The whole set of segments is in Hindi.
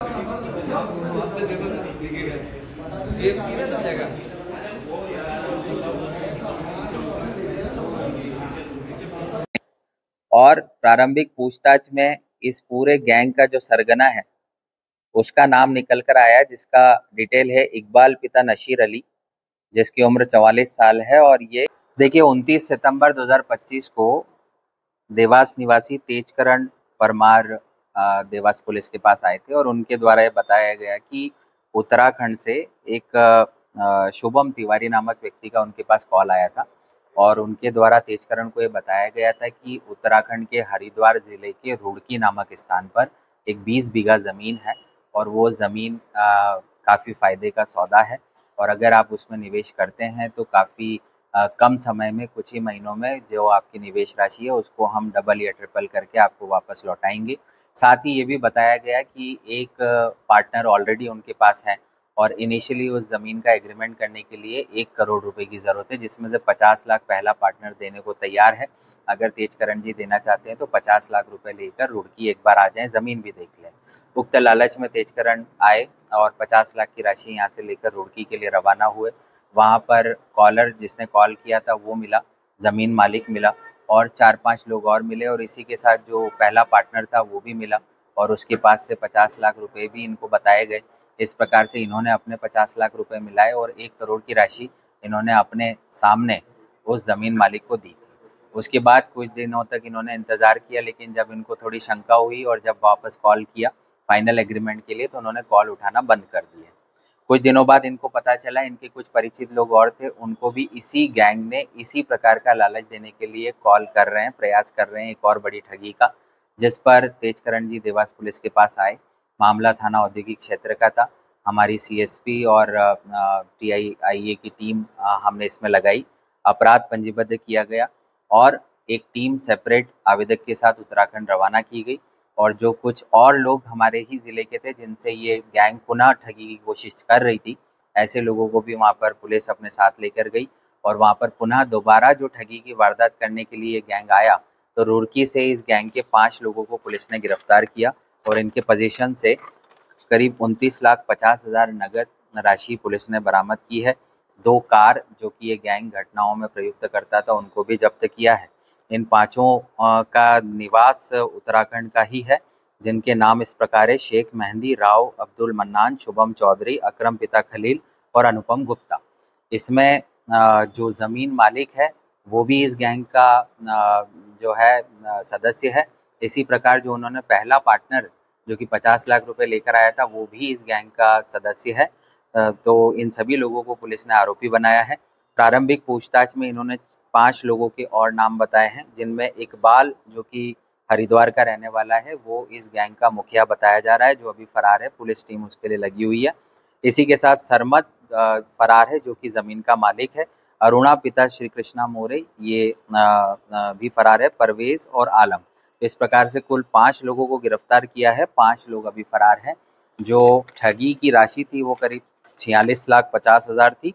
और प्रारंभिक पूछताछ में इस पूरे गैंग का जो सरगना है उसका नाम निकल कर आया, जिसका डिटेल है इकबाल पिता नशीर अली, जिसकी उम्र 44 साल है। और ये देखिए 29 सितंबर 2025 को देवास निवासी तेजकरण परमार देवास पुलिस के पास आए थे और उनके द्वारा ये बताया गया कि उत्तराखंड से एक शुभम तिवारी नामक व्यक्ति का उनके पास कॉल आया था और उनके द्वारा तेजकरण को ये बताया गया था कि उत्तराखंड के हरिद्वार जिले के रुड़की नामक स्थान पर एक 20 बीघा ज़मीन है और वो ज़मीन काफ़ी फ़ायदे का सौदा है और अगर आप उसमें निवेश करते हैं तो काफ़ी कम समय में, कुछ ही महीनों में जो आपकी निवेश राशि है उसको हम डबल या ट्रिपल करके आपको वापस लौटाएंगे। साथ ही ये भी बताया गया कि एक पार्टनर ऑलरेडी उनके पास है और इनिशियली उस ज़मीन का एग्रीमेंट करने के लिए 1 करोड़ रुपए की ज़रूरत है, जिसमें से 50 लाख पहला पार्टनर देने को तैयार है। अगर तेजकरण जी देना चाहते हैं तो 50 लाख रुपए लेकर रुड़की एक बार आ जाएं, ज़मीन भी देख लें। उक्त लालच में तेजकरण आए और 50 लाख की राशि यहाँ से लेकर रुड़की के लिए रवाना हुए। वहाँ पर कॉलर जिसने कॉल किया था वो मिला, ज़मीन मालिक मिला और 4-5 लोग और मिले और इसी के साथ जो पहला पार्टनर था वो भी मिला और उसके पास से 50 लाख रुपए भी इनको बताए गए। इस प्रकार से इन्होंने अपने 50 लाख रुपए मिलाए और 1 करोड़ की राशि इन्होंने अपने सामने उस ज़मीन मालिक को दी थी। उसके बाद कुछ दिनों तक इन्होंने इंतज़ार किया, लेकिन जब इनको थोड़ी शंका हुई और जब वापस कॉल किया फाइनल एग्रीमेंट के लिए तो उन्होंने कॉल उठाना बंद कर दिए। कुछ दिनों बाद इनको पता चला इनके कुछ परिचित लोग और थे, उनको भी इसी गैंग ने इसी प्रकार का लालच देने के लिए कॉल कर रहे हैं, प्रयास कर रहे हैं एक और बड़ी ठगी का, जिस पर तेजकरण जी देवास पुलिस के पास आए। मामला थाना औद्योगिक क्षेत्र का था। हमारी सीएसपी और टीआईआईए की टीम हमने इसमें लगाई, अपराध पंजीबद्ध किया गया और एक टीम सेपरेट आवेदक के साथ उत्तराखंड रवाना की गई और जो कुछ और लोग हमारे ही ज़िले के थे जिनसे ये गैंग पुनः ठगी की कोशिश कर रही थी, ऐसे लोगों को भी वहाँ पर पुलिस अपने साथ लेकर गई और वहाँ पर पुनः दोबारा जो ठगी की वारदात करने के लिए ये गैंग आया तो रुड़की से इस गैंग के 5 लोगों को पुलिस ने गिरफ्तार किया और इनके पोजीशन से करीब 29,50,000 नगद राशि पुलिस ने बरामद की है। 2 कार जो कि ये गैंग घटनाओं में प्रयुक्त करता था उनको भी जब्त किया है। इन पाँचों का निवास उत्तराखंड का ही है, जिनके नाम इस प्रकार है: शेख मेहंदी, राव अब्दुल मन्नान, शुभम चौधरी, अकरम पिता खलील और अनुपम गुप्ता। इसमें जो ज़मीन मालिक है वो भी इस गैंग का जो है सदस्य है। इसी प्रकार जो उन्होंने पहला पार्टनर जो कि 50 लाख रुपए लेकर आया था वो भी इस गैंग का सदस्य है। तो इन सभी लोगों को पुलिस ने आरोपी बनाया है। प्रारंभिक पूछताछ में इन्होंने 5 लोगों के और नाम बताए हैं, जिनमें इकबाल जो कि हरिद्वार का रहने वाला है वो इस गैंग का मुखिया बताया जा रहा है, जो अभी फरार है। पुलिस टीम उसके लिए लगी हुई है। इसी के साथ सरमद फरार है, जो कि ज़मीन का मालिक है। अरुणा पिता श्री कृष्णा मोरे ये भी फरार है। परवेज और आलम, इस प्रकार से कुल 5 लोगों को गिरफ्तार किया है। 5 लोग अभी फरार हैं। जो ठगी की राशि थी वो करीब 46,50,000 थी,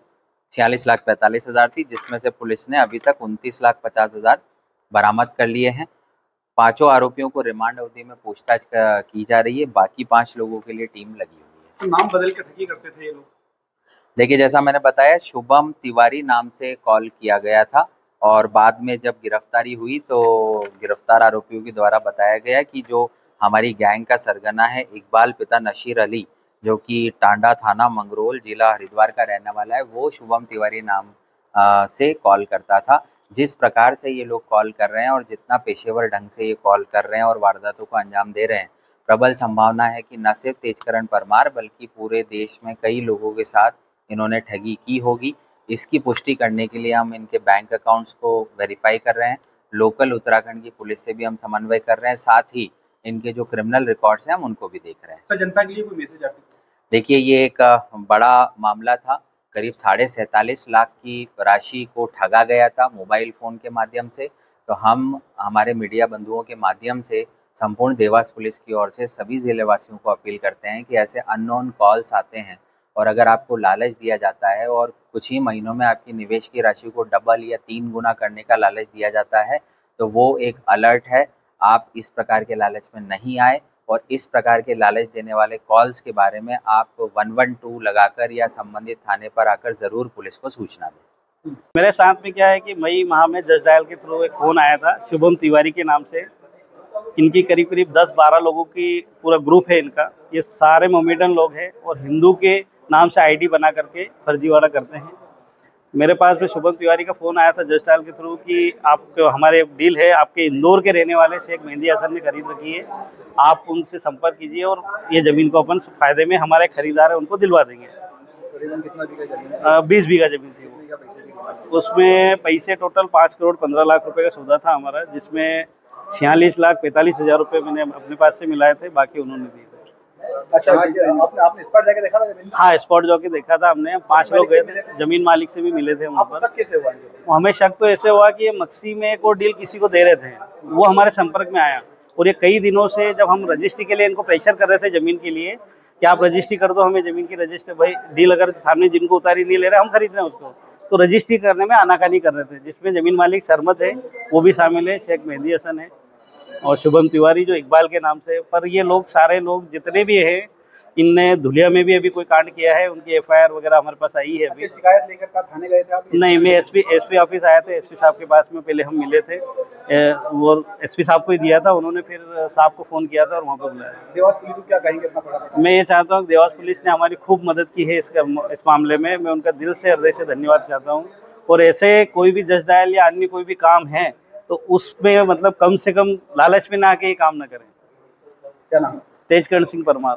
46,45,000 थी, जिसमें से पुलिस ने अभी तक 29,50,000 बरामद कर लिए हैं। पांचों आरोपियों को रिमांड अवधि में पूछताछ की जा रही है। बाकी 5 लोगों के लिए टीम लगी हुई है। तो नाम बदल के ठगी करते थे ये लोग? देखिए, जैसा मैंने बताया, शुभम तिवारी नाम से कॉल किया गया था और बाद में जब गिरफ्तारी हुई तो गिरफ्तार आरोपियों के द्वारा बताया गया कि जो हमारी गैंग का सरगना है इकबाल पिता नशीर अली, जो कि टांडा थाना मंगरोल जिला हरिद्वार का रहने वाला है, वो शुभम तिवारी नाम से कॉल करता था। जिस प्रकार से ये लोग कॉल कर रहे हैं और जितना पेशेवर ढंग से ये कॉल कर रहे हैं और वारदातों को अंजाम दे रहे हैं, प्रबल संभावना है कि न सिर्फ तेजकरण परमार बल्कि पूरे देश में कई लोगों के साथ इन्होंने ठगी की होगी। इसकी पुष्टि करने के लिए हम इनके बैंक अकाउंट्स को वेरीफाई कर रहे हैं। लोकल उत्तराखंड की पुलिस से भी हम समन्वय कर रहे हैं, साथ ही इनके जो क्रिमिनल रिकॉर्ड्स हैं हम उनको भी देख रहे हैं। सर, जनता के लिए कोई मैसेज आपके? देखिए, ये एक बड़ा मामला था। करीब 47.5 लाख की राशि को ठगा गया था मोबाइल फ़ोन के माध्यम से। तो हम हमारे मीडिया बंधुओं के माध्यम से संपूर्ण देवास पुलिस की ओर से सभी ज़िलेवासियों को अपील करते हैं कि ऐसे अननोन कॉल्स आते हैं और अगर आपको लालच दिया जाता है और कुछ ही महीनों में आपकी निवेश की राशि को डबल या 3 गुना करने का लालच दिया जाता है, तो वो एक अलर्ट है। आप इस प्रकार के लालच में नहीं आए और इस प्रकार के लालच देने वाले कॉल्स के बारे में आप 112 लगाकर या संबंधित थाने पर आकर ज़रूर पुलिस को सूचना दें। मेरे साथ में क्या है कि मई माह में जस्ट डायल के थ्रू एक फ़ोन आया था शुभम तिवारी के नाम से। इनकी करीब करीब 10-12 लोगों की पूरा ग्रुप है इनका। ये सारे मोमेडन लोग हैं और हिंदू के नाम से आईडी बना करके फर्जीवाड़ा करते हैं। मेरे पास में शुभम तिवारी का फ़ोन आया था जस्ट डायल के थ्रू कि आप हमारे डील है, आपके इंदौर के रहने वाले शेख मेहंदी हसन ने खरीद रखी है, आप उनसे संपर्क कीजिए और ये ज़मीन को अपन फ़ायदे में हमारे खरीदार है उनको दिलवा देंगे। कितना बीघा जमीन? 20 बीघा जमीन थी वो। उसमें पैसे टोटल 5 करोड़ 15 लाख रुपए का सौदा था हमारा, जिसमें 46,45,000 रुपए मैंने अपने पास से मिलाए थे, बाकी उन्होंने दिए। अच्छा, आपने स्पॉट जाके देखा था जमीन? हाँ, स्पॉट जाके देखा था हमने। 5 लोग गए थे, जमीन मालिक से भी मिले थे वहाँ पर। कैसे हुआ? हमें शक तो ऐसे हुआ कि ये मक्सी में एक और डील किसी को दे रहे थे, वो हमारे संपर्क में आया और ये कई दिनों से जब हम रजिस्ट्री के लिए इनको प्रेशर कर रहे थे जमीन के लिए कि आप रजिस्ट्री कर दो, हमें जमीन की रजिस्ट्री, भाई डील अगर सामने जिनको उतारी नहीं ले रहे हम खरीद रहे हैं उसको, तो रजिस्ट्री करने में आनाकानी कर रहे थे, जिसमें जमीन मालिक सरमत है वो भी शामिल है, शेख मेहंदी हसन है और शुभम तिवारी जो इकबाल के नाम से। पर ये लोग सारे लोग जितने भी हैं, इनने धुलिया में भी अभी कोई कांड किया है, उनकी FIR वगैरह हमारे पास आई है अभी। शिकायत लेकर थाने गए थे आप? नहीं, मैं एसपी ऑफिस आया था, एसपी साहब के पास में पहले हम मिले थे और एसपी साहब को ही दिया था, उन्होंने फिर साहब को फ़ोन किया था और वहाँ पर बुलाया। देवास पुलिस को क्या कहेंगे इतना बड़ा? मैं ये चाहता हूँ देवास पुलिस ने हमारी खूब मदद की है इस मामले में, मैं उनका दिल से हृदय से धन्यवाद चाहता हूँ। और ऐसे कोई भी जस्ट डायल या अन्य कोई भी काम है तो उसमें मतलब कम से कम लालच में ना आके ये काम ना करें। क्या नाम? तेजकर्ण सिंह परमार।